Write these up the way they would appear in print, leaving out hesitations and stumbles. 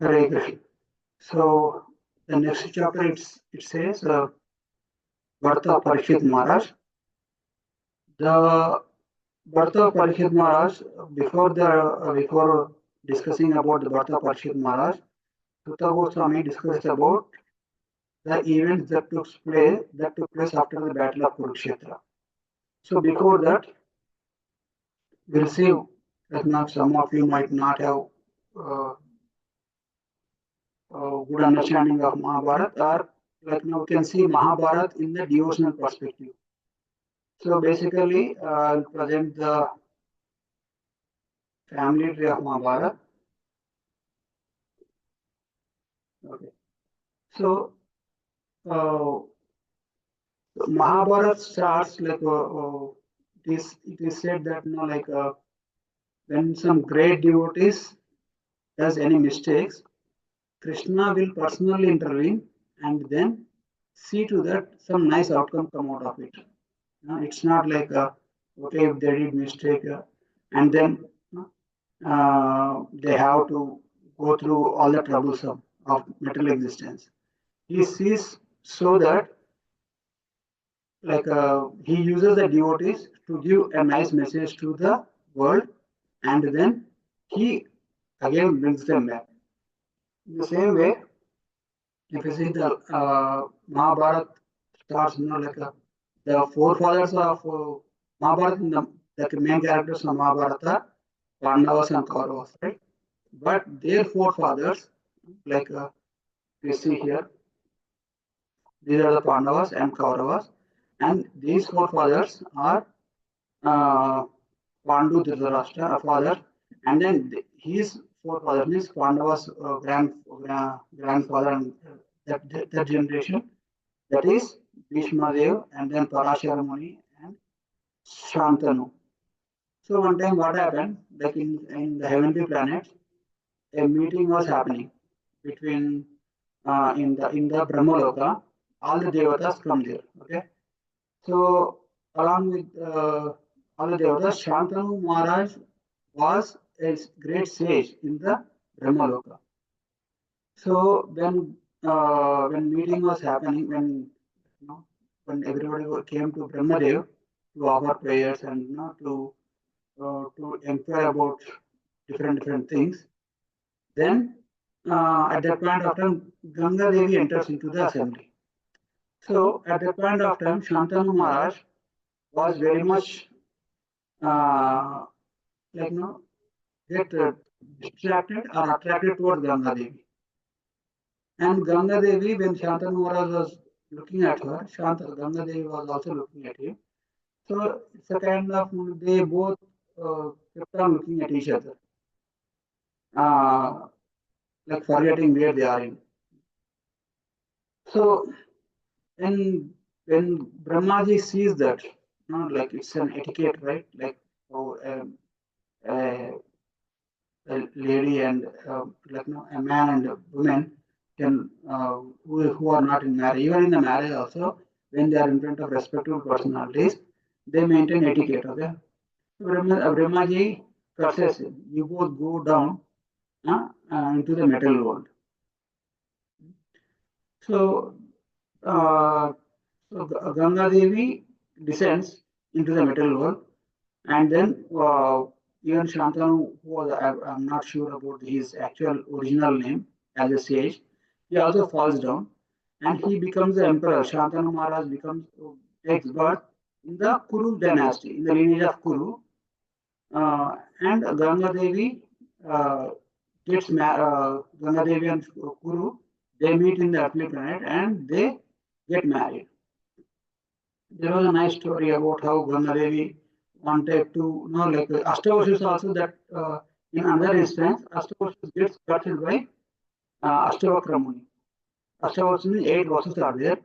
Hare Krishna. So the next chapter it says birth of Parikshit Maharaj. The birth of Parikshit Maharaj, before discussing about the birth of Parikshit Maharaj, Sutta Goswami discussed about the events that took place after the battle of Kurukshetra. So before that, we'll see that now some of you might not have uh, good understanding of Mahabharat, or like now we can see Mahabharat in the devotional perspective. So basically, I'll present the family tree of Mahabharat. Okay. So uh, Mahabharat starts like it is said that when some great devotees does any mistakes, Krishna will personally intervene and then see to that some nice outcome come out of it. It's not like okay, if they did mistake and then they have to go through all the troublesome of material existence. He sees so that he uses the devotees to give a nice message to the world, and then he again brings them back. In the same way, if you see the Mahabharat starts, the forefathers of Mahabharata, the main characters of Mahabharata, Pandavas and Kauravas, right? But their forefathers, like we see here, these are the Pandavas and Kauravas, and these forefathers are uh, Pandu Dhritarashtra, a father, and then his forefather means Pandava's grandfather, and that generation, that is Bhishma Dev, and then Parashara Muni and Shantanu. So one time what happened, like in the heavenly planets, a meeting was happening between in the Brahmaloka, all the devatas come there. Okay, so along with all the devatas, Shantanu Maharaj was a great sage in the Brahmaloka. So when meeting was happening, you know, when everybody came to Brahmadev to offer prayers and to inquire about different things, then at that point of time, Ganga Devi enters into the assembly. So at that point of time, Shantanu Maharaj was very much uh, like get distracted or attracted towards Ganga Devi. And Ganga Devi, when Shantanu Maharaj was looking at her, Ganga Devi was also looking at him. So it's a kind of they both kept on looking at each other, uh, like forgetting where they are in. So when Brahmaji sees that, like it's an etiquette, right? Like oh, a, a lady and a man and a woman can who are not in marriage, even in the marriage also, when they are in front of respectable personalities, they maintain etiquette. Okay, Brahmaji curses him. You both go down into the metal world. So, uh, Ganga Devi descends into the metal world, and then even Shantanu, who was, I'm not sure about his actual original name as a sage, he also falls down, and he becomes the emperor. Shantanu Maharaj takes birth in the Kuru dynasty, in the lineage of Kuru, and Ganga Devi uh, Ganga Devi and Kuru, they meet in the earthly planet and they get married. There was a nice story about how Ganga Devi wanted to know, like Ashtavashus also, that in another instance, Ashtavashus gets captured by Ashtavakra Muni. Ashtavashus means 8 vasus are there.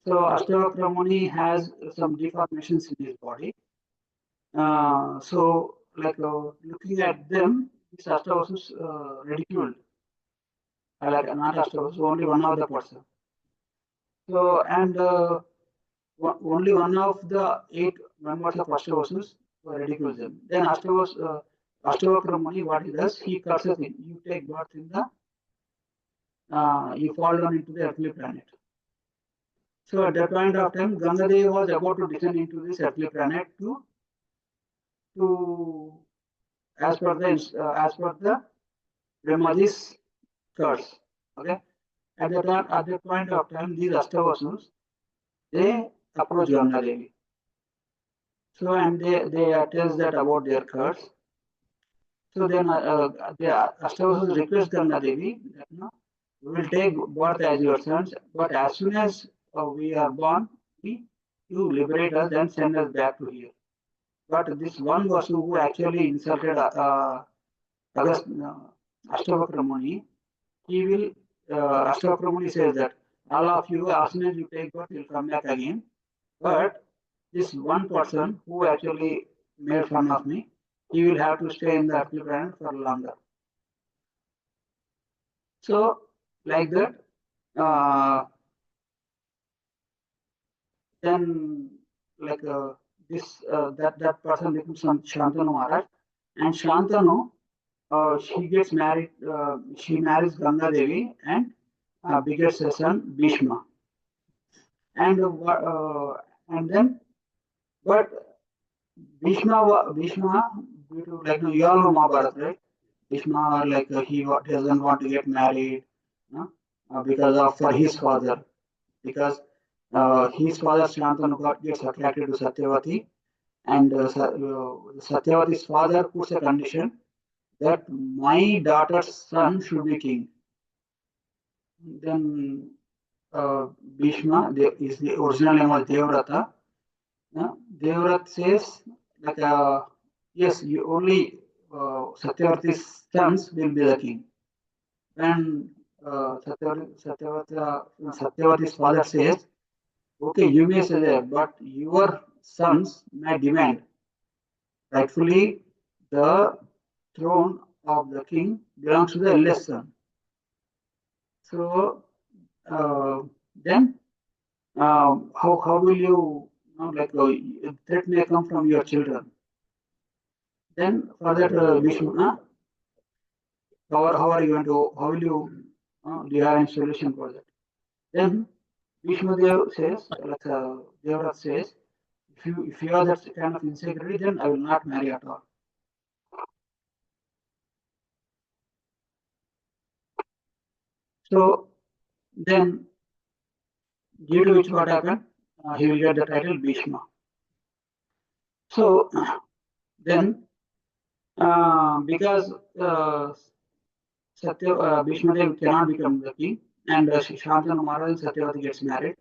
So Ashtavakra Muni has some deformations in his body. So looking at them, these Ashtavashus ridiculed. Like not Ashtavashus, only one of the person. So and only one of the 8 members of Ashtavashus ridicules them. Then Ashtavakra Muni, what he does, he curses him. You take birth in the he fall down into the earthly planet. So at that point of time, Ganga Devi was about to descend into this earthly planet to as per the Brahmaji's curse. Okay. At that point of time, these Astavasus they approach Ganga Devi. So and they tells that about their curse. So then the Astavasus request Ganga Devi that no, we will take birth as your sons, but as soon as we are born, you liberate us and send us back to here. But this one Vasu who actually insulted Ashtavakra Muni, he will, Ashtavakra Muni says that all of you, as soon as you take birth, will come back again. But this one person who actually made fun of me, he will have to stay in the earthly planet for longer. So, like that, then like that person becomes Shantanu Maharaj, and Shantanu she gets married. She marries Ganga Devi and begets a son Bhishma, and then but Bhishma due to like you all know Mahabharat, right? Bhishma like doesn't want to get married because of for his father, because his father Shantanu gets attracted to Satyavati, and Satyavati's father puts a condition that my daughter's son should be king. Then Bhishma is the original name was Devrata. Devrat says like yes, you only Satyavati's sons will be the king. When Satyavati's father says, okay, you may say that, but your sons may demand rightfully the throne of the king belongs to the eldest son. So then how will like threat may come from your children. Then for that Bhishma, how are you going to how will you do you have any solution for that? Then Bhishma Dev says like Devrat says if you are that kind of insecurity then I will not marry at all. So then due to which what happened he will get the title Bhishma. So then because Bhishma Dev cannot become the king, and Shantanu Maharaj and Satyavati gets married.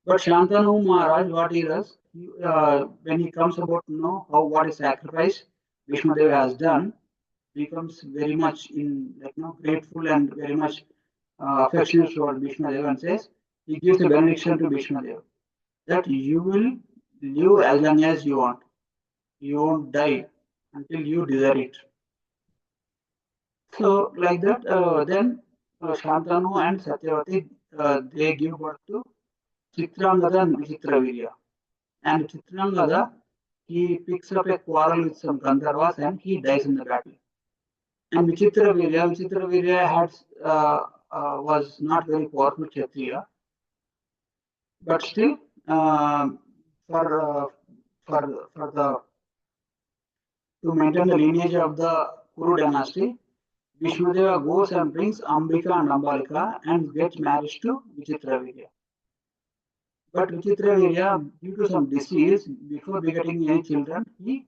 But Shantanu Maharaj, what he does, when he comes about to know how what is sacrifice Bhishma Dev has done, becomes very much grateful and very much affectionate toward Bhishma Dev and says he gives a benediction to Bhishma Dev that you will live as long as you want, you won't die until you desire it. So like that, then Shantanu and Satyavati they give birth to Chitrangada and Vichitravirya. And Chitrangada he picks up a quarrel with some Gandharvas and he dies in the battle. And Vichitravirya had was not very powerful Kshatriya, but still for the to maintain the lineage of the Kuru dynasty, Vishwadeva goes and brings Ambika and Ambalika and gets married to Vichitravirya. But Vichitravirya, due to some disease, before begetting any children, he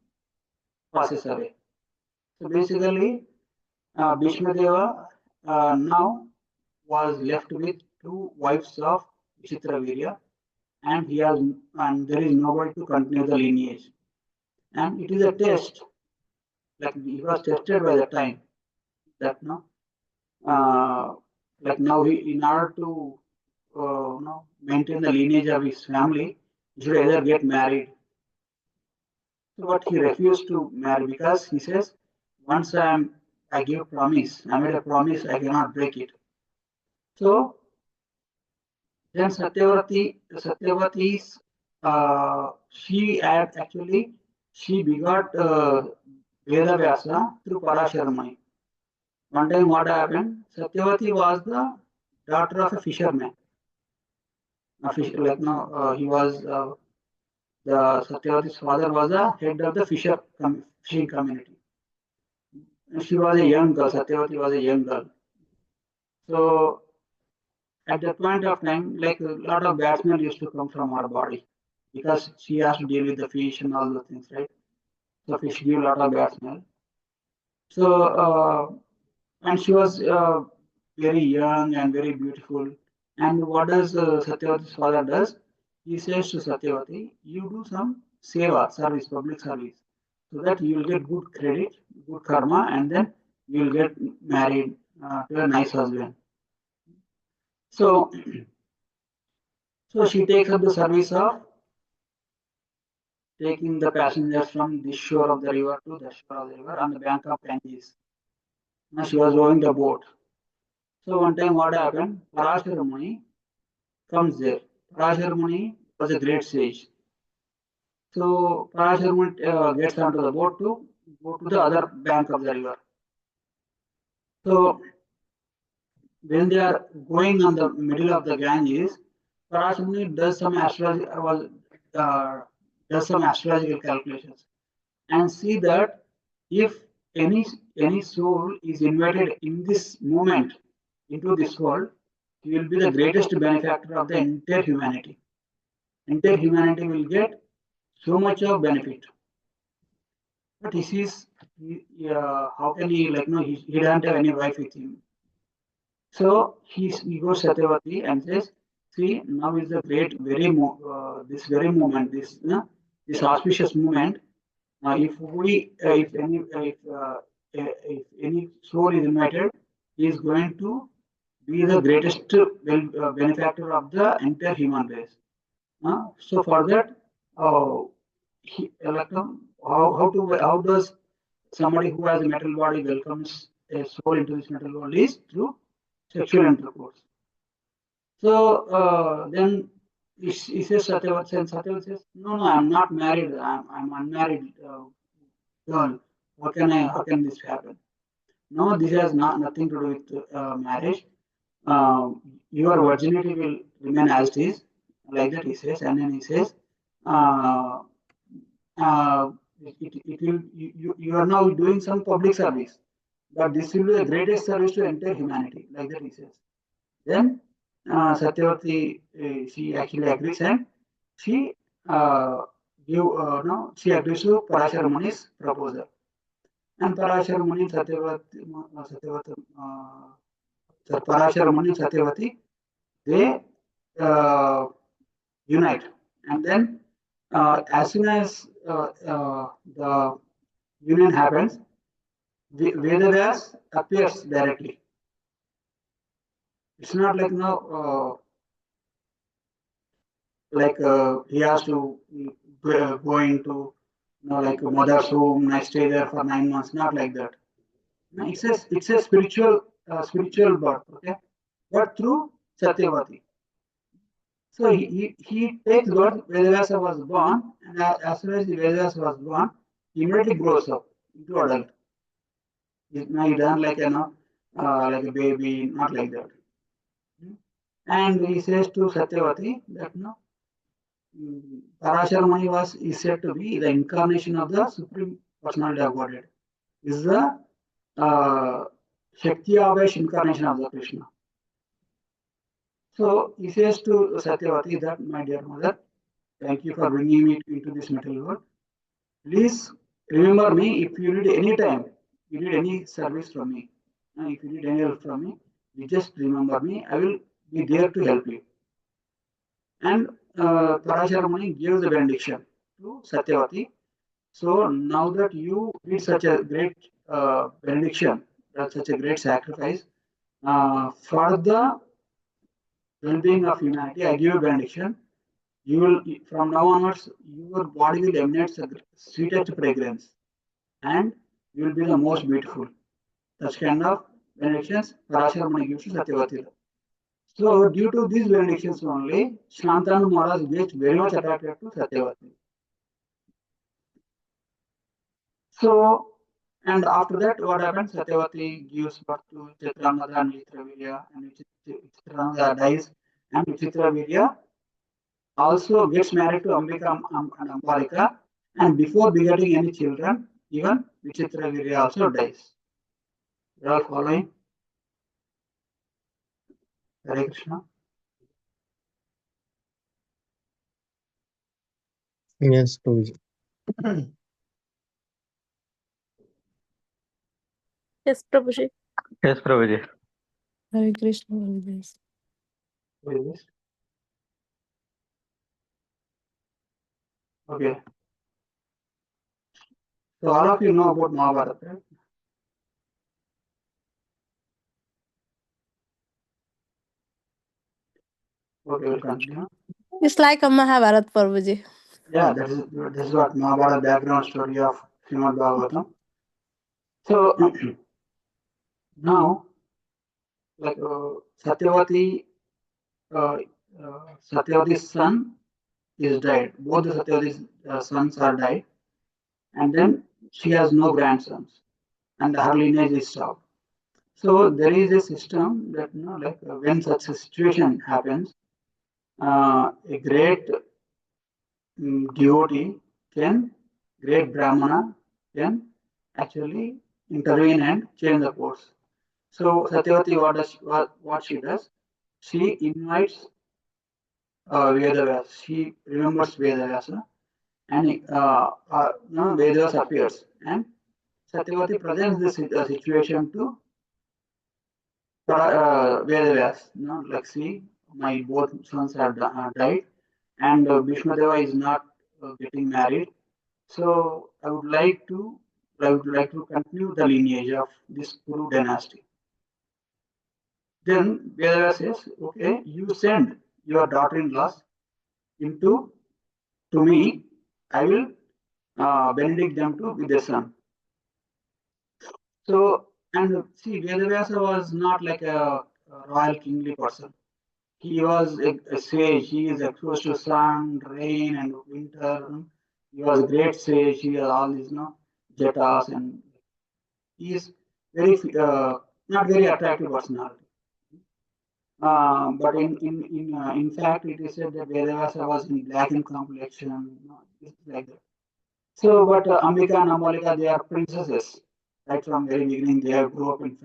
passes away. So basically, Bhishmadeva now was left with two wives of Vichitravirya, and there is nobody to continue the lineage. And it is a test, like he was tested by the time that like now in order to maintain the lineage of his family, he should either get married. So, but he refused to marry because he says, once I made a promise, I cannot break it. So then Satyavati's she begot Vedavyasa through Parasharamani. One time what happened? Satyavati was the daughter of a fisherman. A fish, like no, he was the Satyavati's father was the head of the fishing community. And she was a young girl. Satyavati was a young girl. So at that point of time, like a lot of bad smell used to come from her body because she has to deal with the fish and all those things, right? So fish give a lot of bad smell. So and she was very young and very beautiful. And what does Satyavati's father does? He says to Satyavati, "You do some seva service, public service, so that you will get good credit, good karma, and then you will get married to a nice husband." So, so she takes up the service of taking the passengers from this shore of the river to that shore of the river on the bank of Ganges. Now she was rowing the boat. So one time what happened? Parashara Muni comes there. Parashara Muni was a great sage. So Parashara Muni gets onto the boat to go to the other bank of the river. So when they are going on the middle of the Ganges, Parashara Muni does some astrological calculations and see that if any soul is invited in this moment into this world, he will be the greatest benefactor of the entire humanity. Entire humanity will get so much of benefit. But how can he, like, no, he doesn't have any wife with him. So he goes Satyavati and says, see, now is the great, this very moment, this auspicious moment. If any soul is invited, he is going to be the greatest benefactor of the entire human race. So for that, how does somebody who has a metal body welcomes a soul into this metal world is through sexual intercourse. So then he says Satyavati, and Satyavati says, no, I'm not married. I'm unmarried girl. How can this happen? No, this has nothing to do with marriage. Your virginity will remain as it is, like that he says, and then he says, uh, it will you are now doing some public service, but this will be the greatest service to entire humanity, like that he says. Then Satyavati she actually agrees and she she agrees to Parashara Muni's proposal. And Parashara Muni and Parashara Muni and Satyavati, they unite. And then as soon as the union happens, Vedavyas appears directly. It's not like he has to go into like a mother's home and stay there for 9 months. Not like that. No, it's a spiritual birth, okay, but through Satyavati. So he takes God. Vedavyasa was born, and as soon as the Vedavyasa was born, he immediately grows up into adult. Now he doesn't like a baby, not like that. And he says to Satyavati that Parashara Muni is said to be the incarnation of the Supreme Personality of Godhead. Is the Shakti Avesh incarnation of the Krishna. So he says to Satyavati that, my dear mother, thank you for bringing me into this material world. Please remember me if you need any time, you need any service from me. If you need any help from me, you just remember me. I will be there to help you. And Parashara Muni gives the benediction to Satyavati. So now that you did such a great benediction, that's such a great sacrifice for the well-being of humanity, I give you benediction. You will, from now onwards, your body will emanate the sweetest fragrance, and you will be the most beautiful. Such kind of benedictions Parashara Muni gives to Satyavati. So, due to these benedictions only, Shantanu Maharaj gets very much attracted to Satyavati. So, And after that, what happens? Satyavati gives birth to Chitranada and Vichitravirya, and Chitranada dies, and Vichitravirya also gets married to Ambika and Ambalika, and before begetting any children, even Vichitravirya also dies. You are all following? Hare Krishna. Yes, Prabhuji. Yes, Prabhuji. Yes, Prabhuji. Hare Krishna, Hare What is this? Okay. So all of you know about Mahabharata, right? Okay, we'll continue. It's like a Mahabharat, Prabhuji. Yeah, this is what Mahabharata background story of Srimad Bhagavatam. So now, like Satyavati, Satyavati's son is died. Both the Satyavati's sons are died, and then she has no grandsons, and her lineage is stopped. So there is a system that like when such a situation happens, a great devotee can, great Brahmana can actually intervene and change the course. So Satyavati, what she does? She invites Vedavyas. She remembers Vedavyasa, and Vedavyas appears, and Satyavati presents this situation to Vedavyas. Like see, my both sons have died, and Bhishmadeva is not getting married. So I would like to continue the lineage of this Kuru dynasty. Then Vedavas says, okay, you send your daughter-in-laws into to me. I will benedict them to with a son. So and see, Vedavyasa was not like a royal kingly person. He was a sage. He is exposed to sun, rain, and winter. He was a great sage. He has all these, jetas, and he is very not very attractive personality. But in fact, it is said that Vedavasa was in black in complexion, it's like that. So, but Ambika and Ambalika, they are princesses. Right from very beginning, they have grew up in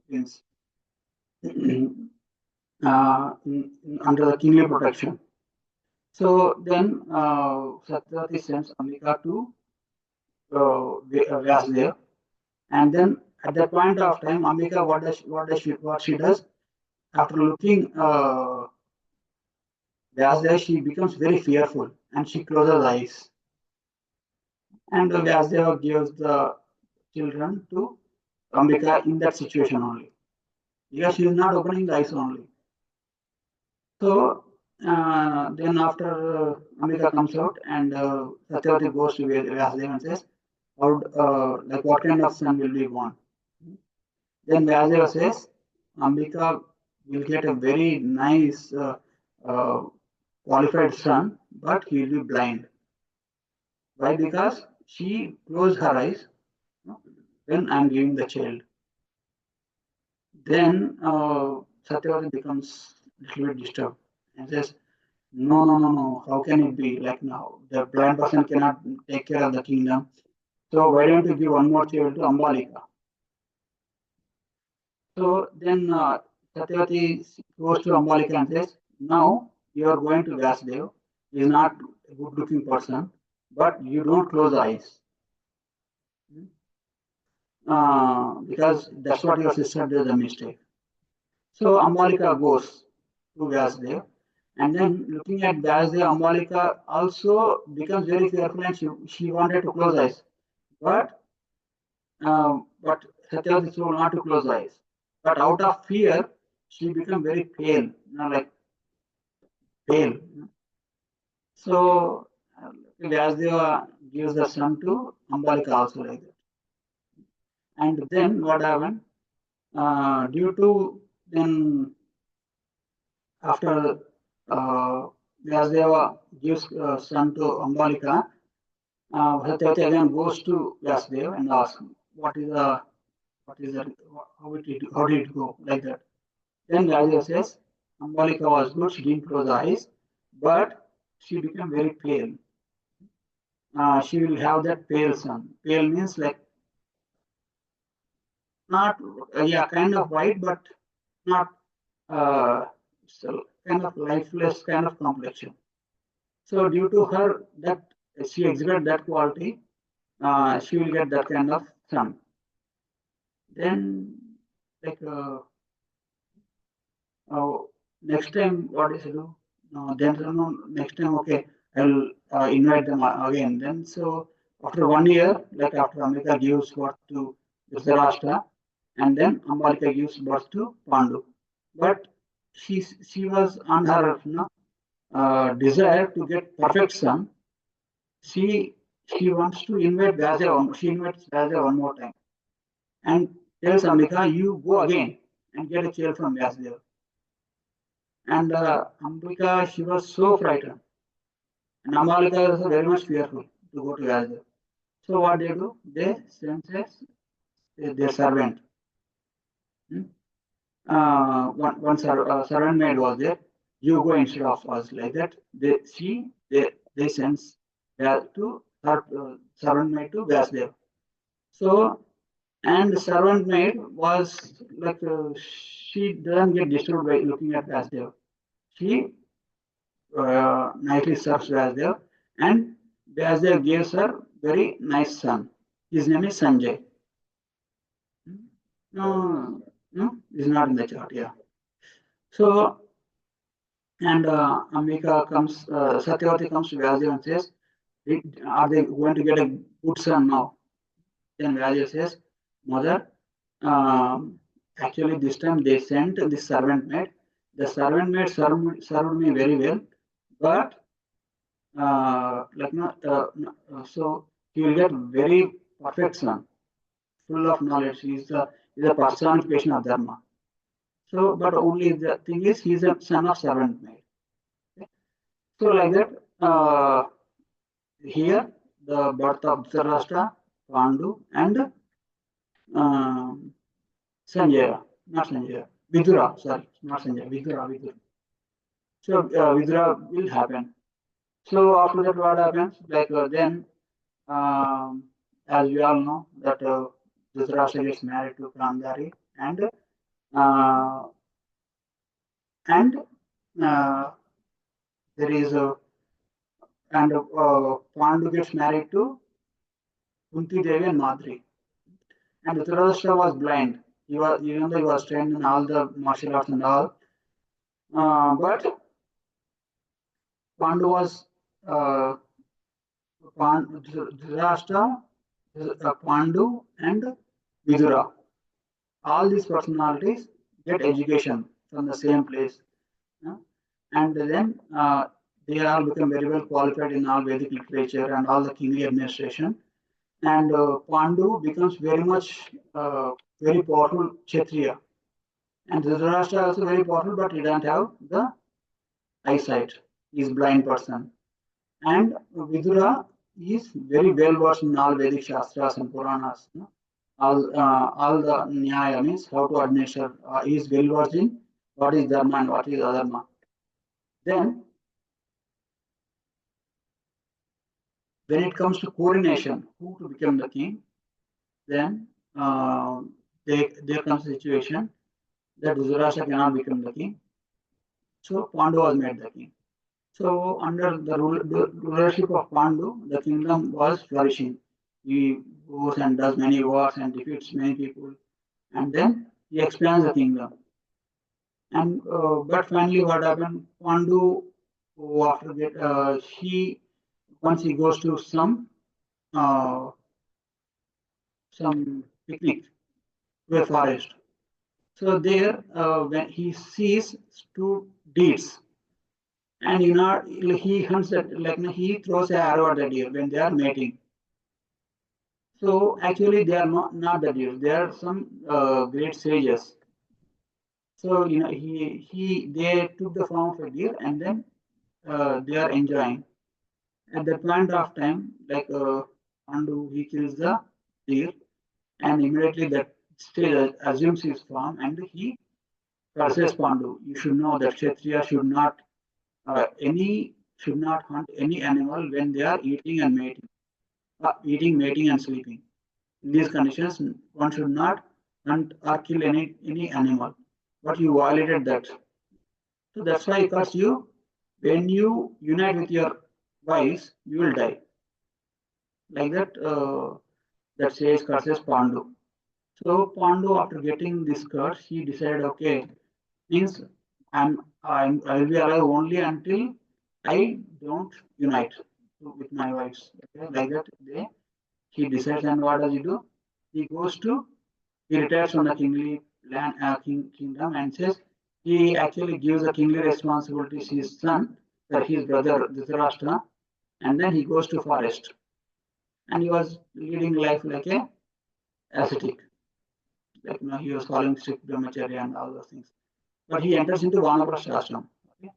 prince, under the kingly protection. So then Satyavati sends Ambika to Vyasdev, and then at that point of time, Ambika, what she does after looking Vyasdev, she becomes very fearful and she closes her eyes. And Vyasdev gives the children to Ambika in that situation only. Because she is not opening the eyes only. So then after Ambika comes out and Satyavati goes to Vyasdev and says, like what kind of son will we want? Then Vyasdeva says, Ambika will get a very nice uh, qualified son, but he will be blind. Why? Because she closed her eyes when I am giving the child. Then Satyavati becomes a little bit disturbed and says, no, no, no, no, how can it be? Like now, the blind person cannot take care of the kingdom. So why don't you give one more child to Ambalika? So then Satyavati goes to Ambalika and says, now you are going to Vyasdev. He is not a good looking person, but you don't close eyes. Because that's what your sister did the mistake. So Ambalika goes to Vyasdev, and then looking at Vyasdev, Ambalika also becomes very fearful and she wanted to close eyes. But Satyavati told not to close eyes. But out of fear, she became very pale, like pale. So Vyasdeva gives the son to Ambalika also like that. And then what happened? Due to then after Vyasdeva gives son to Ambalika, Satyavati again goes to Vyasdeva and asks, what is the, how did it go, like that. Then Vyasdeva says, Ambalika was good, she didn't close the eyes, but she became very pale. She will have that pale sun. Pale means like not, yeah, kind of white, but not so kind of lifeless kind of complexion. So due to her that she exhibit that quality, she will get that kind of sun. Then like next time what is it do? Then next time okay, I'll invite them again. Then so after 1 year, like after Amrita gives birth to Dhritarashtra, and then Ambalika gives birth to Pandu. But she was on her desire to get perfect son. She she wants to invite Vyasdeva. She invites Vyasdeva one more time and tells Ambika, you go again and get a child from Vyasdeva. And Ambika, she was so frightened. And Ambalika was very much fearful to go to Vyasdeva. So what they do? They send their servant. Hmm? One servant maid was there. You go instead of us, like that. They sends to her servant maid to Vyasdeva. So and the servant maid was like she doesn't get disturbed by looking at Vyasdeva. She nicely serves Vyasdeva, and Vyasdeva gives her very nice son. His name is Sanjay. No, no, is not in the chart. Yeah. So and Satyavati comes to Vyasdeva and says, "Are they going to get a good son now?" Then Vyasdeva says, "Mother, um, actually this time they sent the servant maid. The servant maid served me very well, but so he will get very perfect son, full of knowledge. He is a personification of dharma. So, but only the thing is, he is a son of servant maid. Okay? So, like that, here the birth of Dhritarashtra, Pandu, and Sanjaya, not Sanjaya, Vidura, sorry, not Sanjaya, Vidura. So, Vidura will happen. So, after that, what happens? Like, then, um, as we all know, that Dhritarashtra gets married to Gandhari, uh, and there is a and Pandu gets married to Kunti Devi and Madri. And Dhritarashtra was blind. He was, even though he was trained in all the martial arts and all, but Pandu was uh, Dhritarashtra, Pandu, and Vidura. All these personalities get education from the same place, uh, and then they all become very well qualified in all Vedic literature and all the kingly administration. And Pandu becomes very much very powerful Kshatriya. And Dhritarashtra also very powerful, but he doesn't have the eyesight. He is blind person. And Vidura is very well versed in all Vedic Shastras and Puranas. No? All the Nyaya means how to administer. He is well versed in what is Dharma and what is Adharma. Then, when it comes to coronation, who to become the king, then there comes a situation that Dhritarashtra cannot become the king. So Pandu was made the king. So under the rulership of Pandu, the kingdom was flourishing. He goes and does many wars and defeats many people, and then he expands the kingdom. And but finally, what happened? Pandu, after that, he once he goes to uh, some picnic to a forest. So there, when he sees two deers, and he hunts that, like he throws an arrow at the deer when they are mating. So actually they are not the deer, they are some great sages. So they took the form of a deer, and then they are enjoying. at that point of time, like Pandu, he kills the deer, and immediately that stage assumes his form, and he curses Pandu. You should know that Kshatriya should not hunt any animal when they are eating and mating and sleeping. In these conditions, one should not hunt or kill any animal. But you violated that. So that's why I curse you. When you unite with your wives, you will die. Like that, that says curses Pandu. So Pandu, after getting this curse, he decided, okay, means I will be alive only until I don't unite with my wives. Okay, like that, he decides, and what does he do? He goes to he retires from the kingly kingdom and says he actually gives the kingly responsibilities to his son, that his brother Dhritarashtra, and then he goes to forest. And he was leading life like a ascetic, like he was following strict brahmacharya and all those things. But he enters into Vanaprastha ashram. Okay?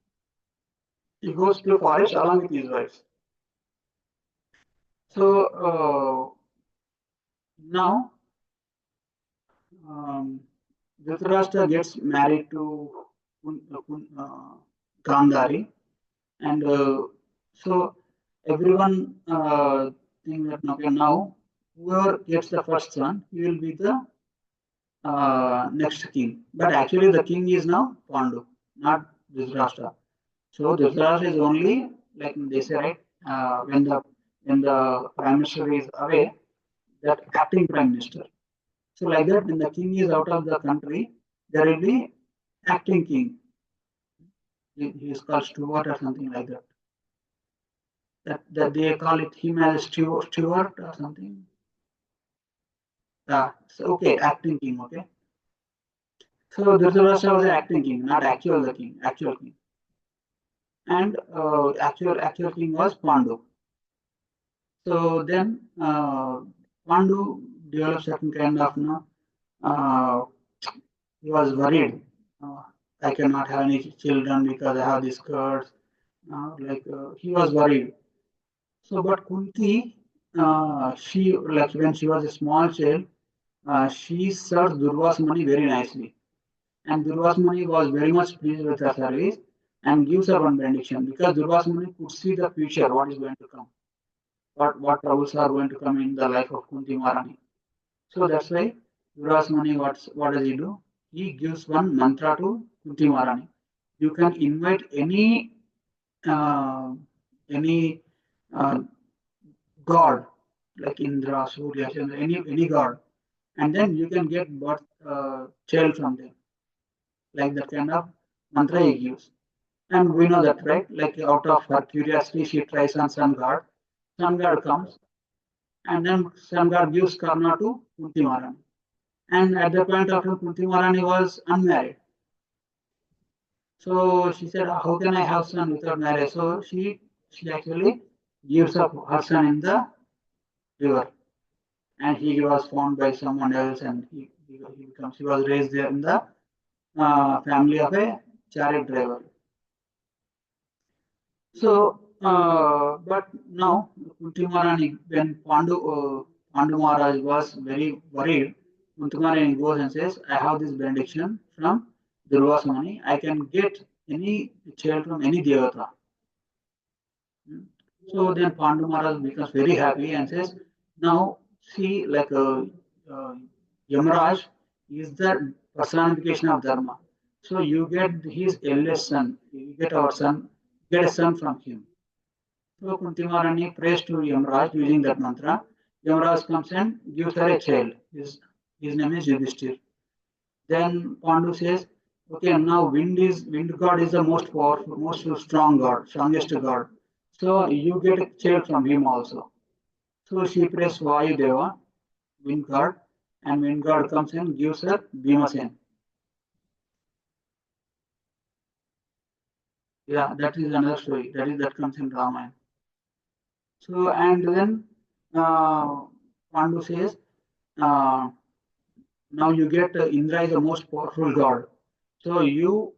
He goes to forest along with his wives. So now Dhritarashtra gets married to Gandhari, and so everyone thinks that okay, now whoever gets the first son, he will be the next king. But actually, the king is now Pandu, not Dhritarashtra. So Dhritarashtra is only, like they say, right? When the prime minister is away, that acting prime minister. So like that, when the king is out of the country, there will be acting king. He is called steward or something like that. That they call it him as steward or something. So okay, acting king. Okay. So Dhritarashtra was the acting king, not actual the king, actual king. And actual king was Pandu. So then Pandu developed certain kind of uh, he was worried. Uh, I cannot have any children because I have this curse. He was worried. So, but Kunti, she like when she was a small child, she served Durvasmani very nicely, and Durvasmani was very much pleased with her service and gives her one benediction because Durvasmani could see the future, what is going to come, what troubles are going to come in the life of Kunti Maharani. So that's why Durvasmani, what does he do? He gives one mantra to Kunti Maharani. You can invite uh, any uh, god like Indra, Surya, Chandra, any god, and then you can get birth child from them. Like that kind of mantra he gives. And we know that, right? Like out of her curiosity, she tries on sun god. Sun god comes, and then sun god gives Karna to Kunti Maharani. And at the point of time, Kunti Maharani was unmarried. So she said, "How can I have son without marriage?" So she actually gives up her son in the river, and he was found by someone else, and he was raised there in the family of a chariot driver. So, but now Kunti Maharani, when Pandu Maharaj was very worried, Kunti Maharani goes and says, "I have this benediction from Durvasamani. I can get any child from any devata." So then Pandu Maharaj becomes very happy and says, "Now see, like uh, Yamaraj is the personification of Dharma. So you get his eldest son, you get our son, get a son from him." So Kunti Maharani prays to Yamaraj using that mantra. Yamaraj comes and gives her a child. His name is Yudhishthir. Then Pandu says, "Okay, now wind god is the most powerful, most strong god, strongest god. So you get a child from him also." So she prays Vayu Deva, wind god, and wind god comes and gives her Bhimasen. Yeah, that is another story. That comes in Ramayana. So and then Pandu says, uh, "Now you get Indra is the most powerful god. So you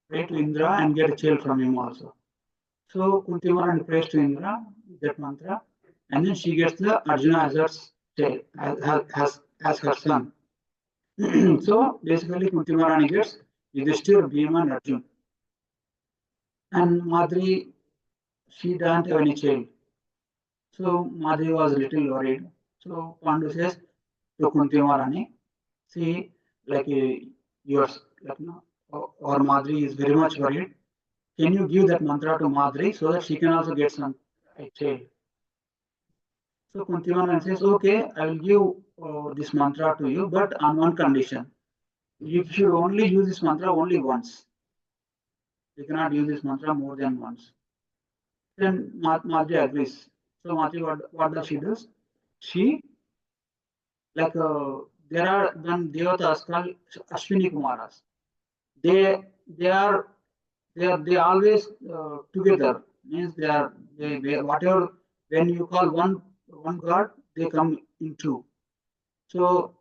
pray to Indra and get a child from him also." So Kunti Maharani prays to Indra with that mantra, and then she gets the Arjuna as her child, as her son. So basically, Kunti Maharani gets Yudhishthir, Bhima, and Arjun. And Madri, she doesn't have any child. So Madri was a little worried. So Pandu says to Kunti Maharani, see, like yours, like no, or Madri is very much worried. Can you give that mantra to Madri so that she can also get some child? So Kunti Maharani says, okay, I will give this mantra to you, but on one condition. You should only use this mantra only once. You cannot use this mantra more than once. Then Madhuri agrees. So Madhuri, what does she do? She, like, there are then devatas called Ashwini Kumaras. They are they always together. Means they whatever, when you call one god, they come in two. So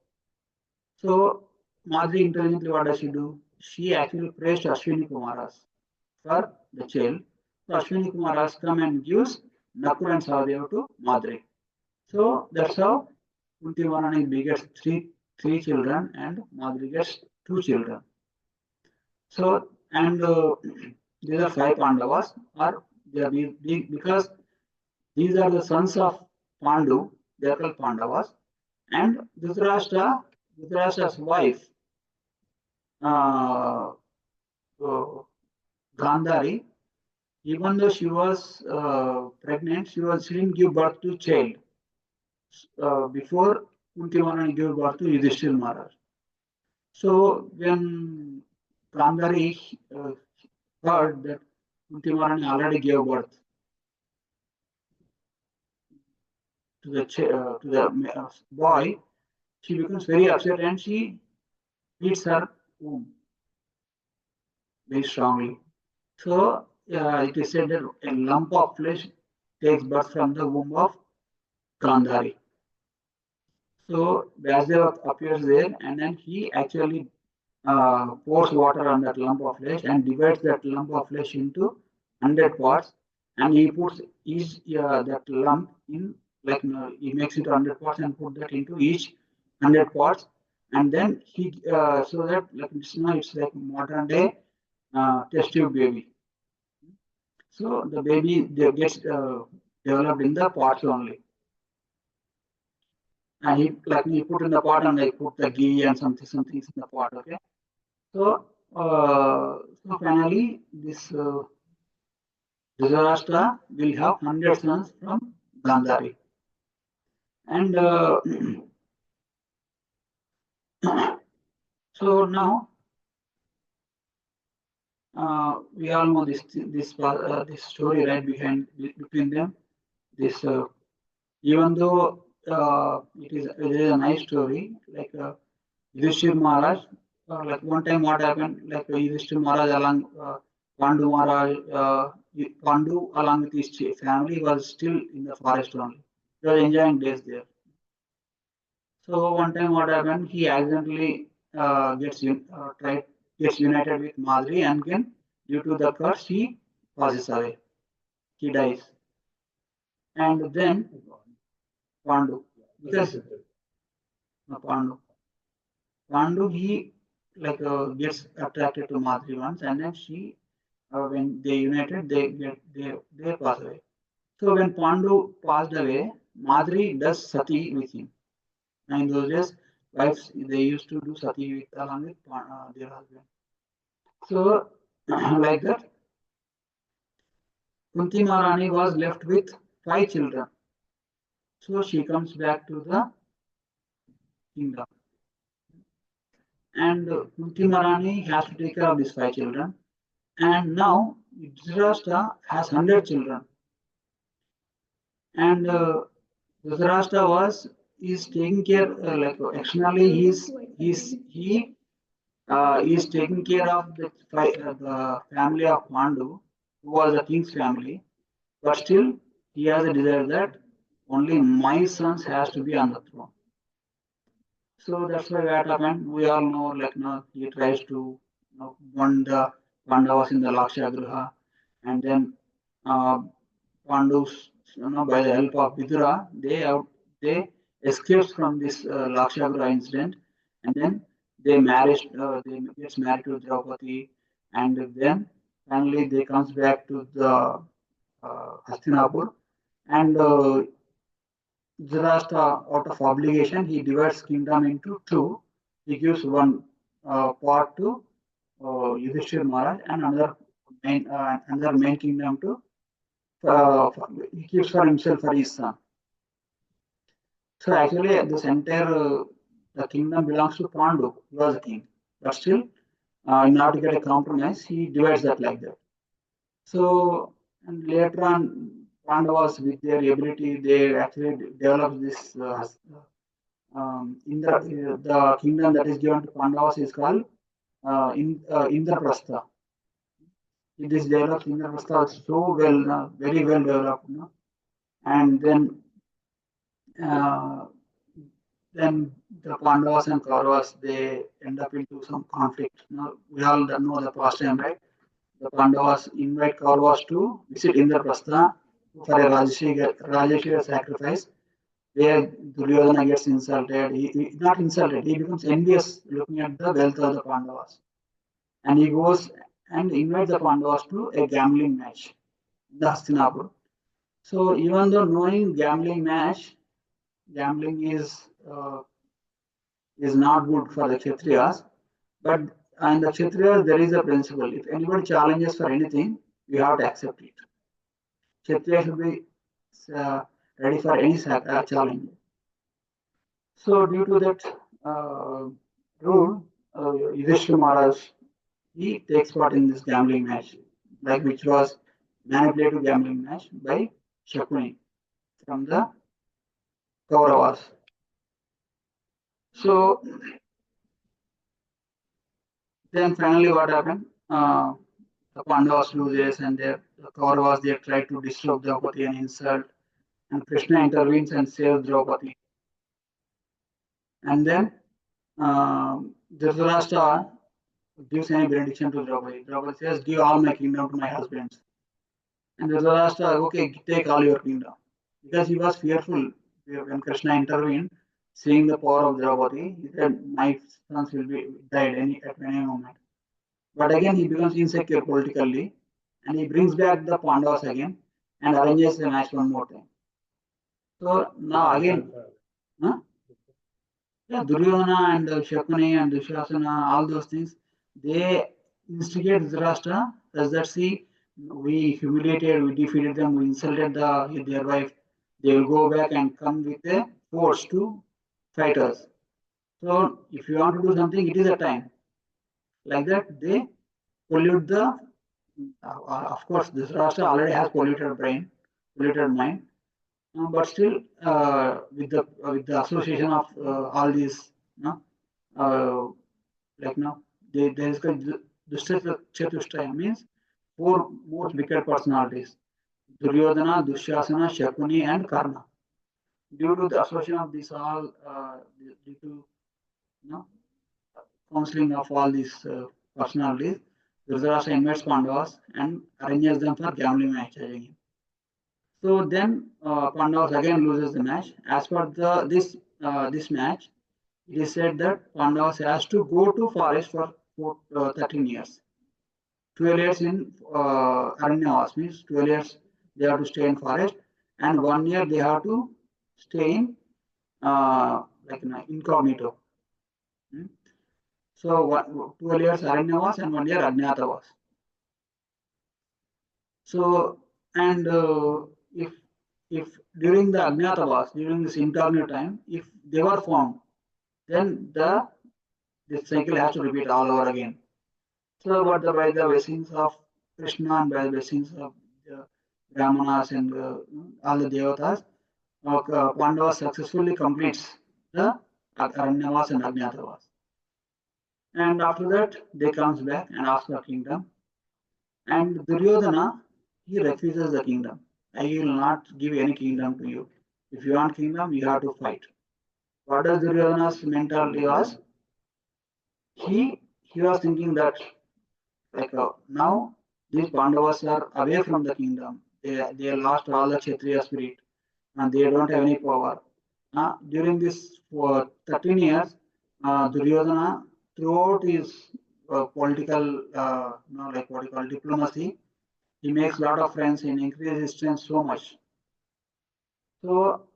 Madhuri intelligently, what does she do? She actually prays to Ashwini Kumaras for the child. So Ashwini Kumaras come and gives Nakul and Sahadeva to Madhuri. So that's how Kunti Maharani begets three children and Madhuri gets two children. So and these are five Pandavas, or they are because these are the sons of Pandu. They are called Pandavas, and Dhritarashtra's wife, uh, Gandhari, even though she was pregnant, she didn't give birth to child before Kunti Maharani gave birth to Yudhishthir Maharaj. So when Gandhari heard that Kunti Maharani already gave birth to the boy, she becomes very upset and she beats her womb very strongly. So it is said that a lump of flesh takes birth from the womb of Gandhari. So Vyasdeva appears there, and then he actually pours water on that lump of flesh and divides that lump of flesh into 100 parts, and he puts each that lump in, like, he makes it 100 parts and put that into each 100 parts, and then he so that, like, it's like modern day test tube baby. So the baby gets developed in the parts only. And he put in the pot and like put the ghee and some things in the pot. Okay. So so finally this Dhritarashtra will have 100 sons from Gandhari. And so now we all know this story right behind between them. This even though it is a nice story, like Yudhishthir Maharaj, like one time what happened, like Yudhishthir Maharaj along Pandu Maharaj, Pandu along with his family was still in the forest only. They were enjoying days there. So one time what happened, he accidentally gets united with Madri, and again due to the curse he passes away. He dies. And then Pandu, because Pandu, he like gets attracted to Madri once, and then she, when they united, they pass away. So when Pandu passed away, Madri does sati with him. And in those days, wives they used to do sati with along with their husband. So like that, Kunti Maharani was left with 5 children. So she comes back to the kingdom. And Kunti Maharani has to take care of these 5 children. And now Dhritarashtra has 100 children. And Dhritarashtra is taking care, like externally he is taking care of the family of Pandu, who was the king's family, but still he has a desire that only my sons has to be on the throne. So that's why what happened. We all know, like, he tries to burn the Pandavas in the Lakshagriha, and then Pandus, by the help of Vidura, they escaped from this Lakshagura incident, and then they gets married to Draupadi, and then finally they comes back to the Hastinapur, and Dhritarashtra, out of obligation, he divides kingdom into two. He gives one part to Yudhishthir Maharaj and another main kingdom to he keeps for himself for his son. So actually, this entire the kingdom belongs to Pandu. He was a king, but still, in order to get a compromise, he divides that like that. So and later on, Pandavas with their ability, they actually developed this. The kingdom that is given to Pandavas is called Indraprastha. It is developed Indraprastha so well, very well developed, and uh, then the Pandavas and Kauravas they end up into some conflict. We all know the past time, right? The Pandavas invite Kauravas to visit Indraprastha for a Rajashriya sacrifice, where Duryodhana gets insulted. He not insulted, he becomes envious looking at the wealth of the Pandavas. And he goes and invites the Pandavas to a gambling match in the Hastinapur. So even though knowing gambling is not good for the Kshatriyas, but in the Kshatriyas there is a principle. If anybody challenges for anything, we have to accept it. Kshatriya should be ready for any challenge. So due to that rule, Yudhishthira Maharaj he takes part in this gambling match, like which was manipulative gambling match by Shakuni from the Kauravas. So then finally what happened? The Pandavas loses and the Kauravas they try to disturb Draupadi and insult, and Krishna intervenes and saves Draupadi. And then Dhritarashtra gives any benediction to Draupadi. Draupadi says, "Give all my kingdom to my husbands." And Dhritarashtra, okay, take all your kingdom. Because he was fearful when Krishna intervened, seeing the power of Draupadi, he said, my sons will be died at any moment. But again, he becomes insecure politically, and he brings back the Pandavas again and arranges the match one more time. So now again, yeah, Duryodhana and Shakuni and Dushasana, all those things, they instigate Dhritarashtra as that see, we humiliated, we defeated them, we insulted their wife. They will go back and come with a force to fight us. So if you want to do something, it is a time. Like that, they pollute the. Of course, this Rashtra already has polluted brain, polluted mind, but still, with the association of all these, like now, there is Dushya Chatushtaya means four most wicked personalities: Duryodhana, Dushasana, Shakuni, and Karna. Due to the association of these all, due to counseling of all these personalities, Dhritarashtra invites Pandavas and arranges them for gambling match again. So then Pandavas again loses the match. As per this match, it is said that Pandavas has to go to forest for 13 years. 12 years in Aranyavas means 12 years they have to stay in forest, and 1 year they have to stay in incognito. So 12 years Aranyavas and 1 year Ajnatavas. So and if during the Ajnatavas, during this internal time, if they were found, then this cycle has to repeat all over again. So but by the blessings of Krishna and by the blessings of the Brahmanas and all the Devatas, Pandava successfully completes the Aranyavas and Ajnatavas. And after that, they comes back and asks for kingdom. And Duryodhana, he refuses the kingdom. I will not give any kingdom to you. If you want kingdom, you have to fight. What does Duryodhana's mentality was? He was thinking that now these Pandavas are away from the kingdom. they lost all the Kshatriya spirit and they don't have any power. During this for 13 years, Duryodhana, throughout his political, like what you call diplomacy, he makes a lot of friends and increases his strength so much. So,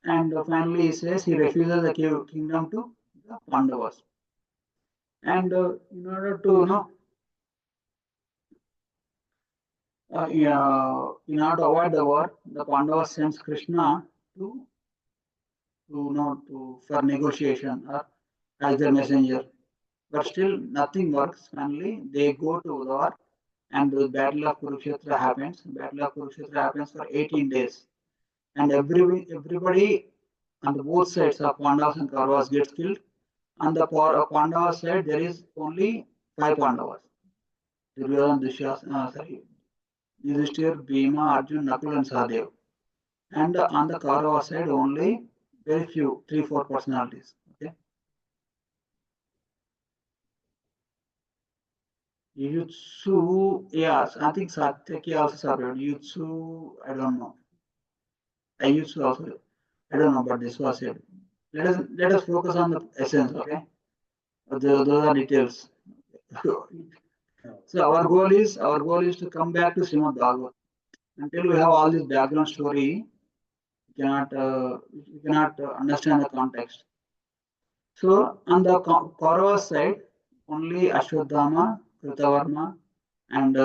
and finally he says he refuses the kingdom to the Pandavas. And in order to, yeah, in order to avoid the war, the Pandavas sends Krishna to, to for negotiation or as their messenger. But still nothing works. Finally, they go to war, and the battle of Kurukshetra happens. Battle of Kurukshetra happens for 18 days, and everybody on the both sides of Pandavas and Kauravas gets killed. On the Pandava side, there is only 5 Pandavas: Duryodhana, Yudhishthir, Bhima, Arjun, Nakul, and Sahadev. And on the Kaurava side, only very few, 3, 4 personalities. Okay. Yutsu, yes, I think Satyaki also survived. Yutsu, I don't know. Yutsu also, I don't know, but this was it. Let us focus on the essence, okay? Those are details. So our goal is to come back to Srimad Bhagavatam. Until we have all this background story, we cannot understand the context. So on the Kaurava side, only Ashwadhama, Kritavarma, and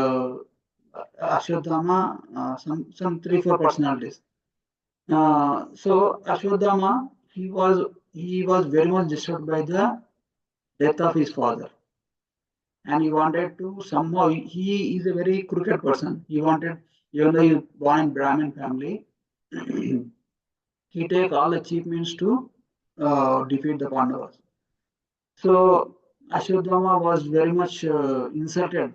Ashwadhama, some 3, 4 personalities. So Ashwadhama, he was very much disturbed by the death of his father, and he wanted to somehow. He is a very crooked person. He wanted, even though he was born in Brahmin family, he take all the cheap means to defeat the Pandavas. So Ashwadhama was very much insulted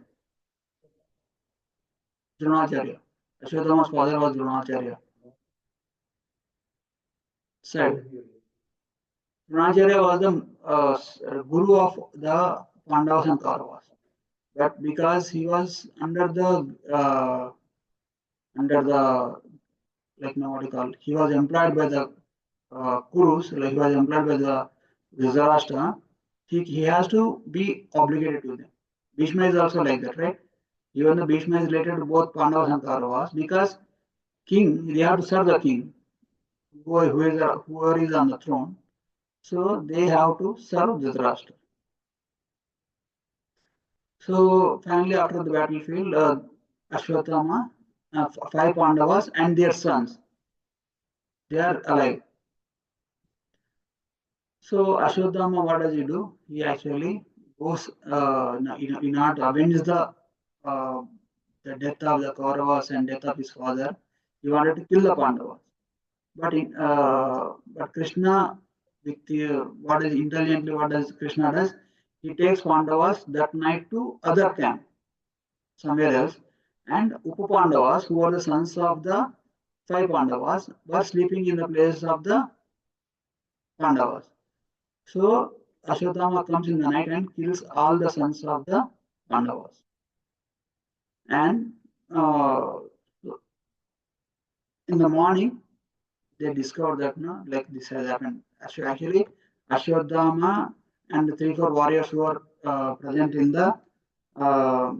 Dronacharya. Ashwadhama's father was Dronacharya. Said Dronacharya was the guru of the Pandavas and Kauravas, but because he was under the like now what you call, he was employed by the Kurus, like he was employed by the Dhritarashtra. He has to be obligated to them. Bhishma is also like that, right? Even the Bhishma is related to both Pandavas and Kauravas because king, they have to serve the king, whoever is on the throne. So they have to serve Dhritarashtra. So finally, after the battlefield, Ashwatthama, 5 Pandavas and their sons, they are alive. So Ashwatthama, what does he do? He actually goes in order to avenge the death of the Kauravas and death of his father. He wanted to kill the Pandavas. But Krishna, with what is intelligently, what does Krishna does? He takes Pandavas that night to other camp somewhere else, and Upapandavas, who are the sons of the 5 Pandavas, were sleeping in the place of the Pandavas. So Ashwatthama comes in the night and kills all the sons of the Pandavas. And in the morning, they discovered that like this has happened. Actually, Ashwadhama and the 3, 4 warriors who are present in the uh,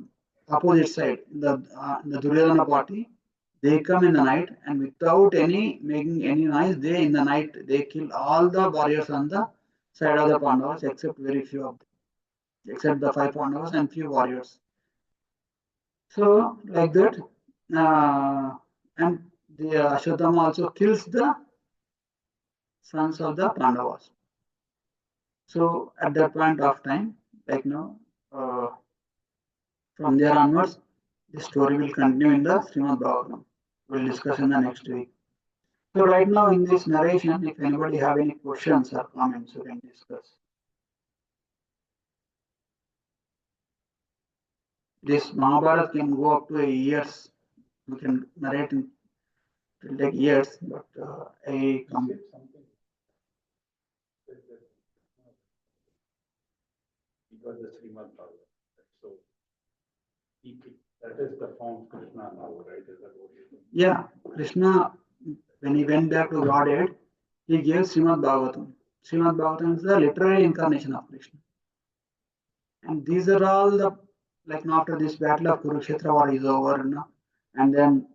opposite side, in the Duryodhana party, they come in the night and without any making any noise, they in the night they kill all the warriors on the side of the Pandavas except very few of them, except the 5 Pandavas and few warriors. So like that, and the Ashwadhama also kills the sons of the Pandavas. So at that point of time, like from there onwards, the story will continue in the Srimad Bhagavatam. We'll discuss in the next week. So right now in this narration, if anybody have any questions or comments, we can discuss. This Mahabharat can go up to a years. We can narrate it will take years, but I come. Because the Srimad Bhagavatam. So That is the form Krishna now, right? Is that what you think? Yeah, Krishna, when he went back to Godhead, he gave Srimad Bhagavatam. Srimad Bhagavatam is the literary incarnation of Krishna. And these are all the, like, now after this battle of Kurukshetra war is over, and then,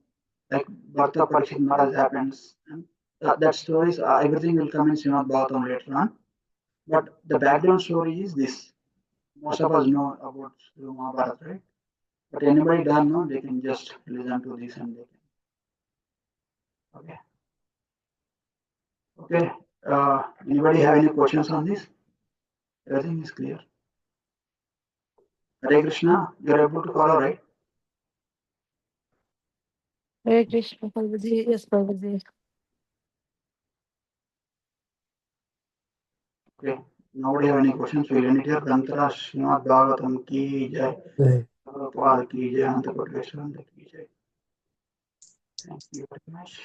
like, birth of Parikshit Maharaj happens, and that stories, everything will come in Srimad Bhagavatam later on. But the background story is this. Most of us know about through Mahabharat, right? But anybody doesn't know, they can just listen to this and they can. Okay. Okay. Anybody have any questions on this? Everything is clear. Hare Krishna, you're able to follow, right? Hare Krishna, Prabhuji. Yes, Prabhuji. Okay. Nobody have any questions? We'll end it here. Grantara Srimad Bhagavatam ki jai. Prabhupada ki jai. Anta Kotkeshwaranta ki jai. Thank you very much.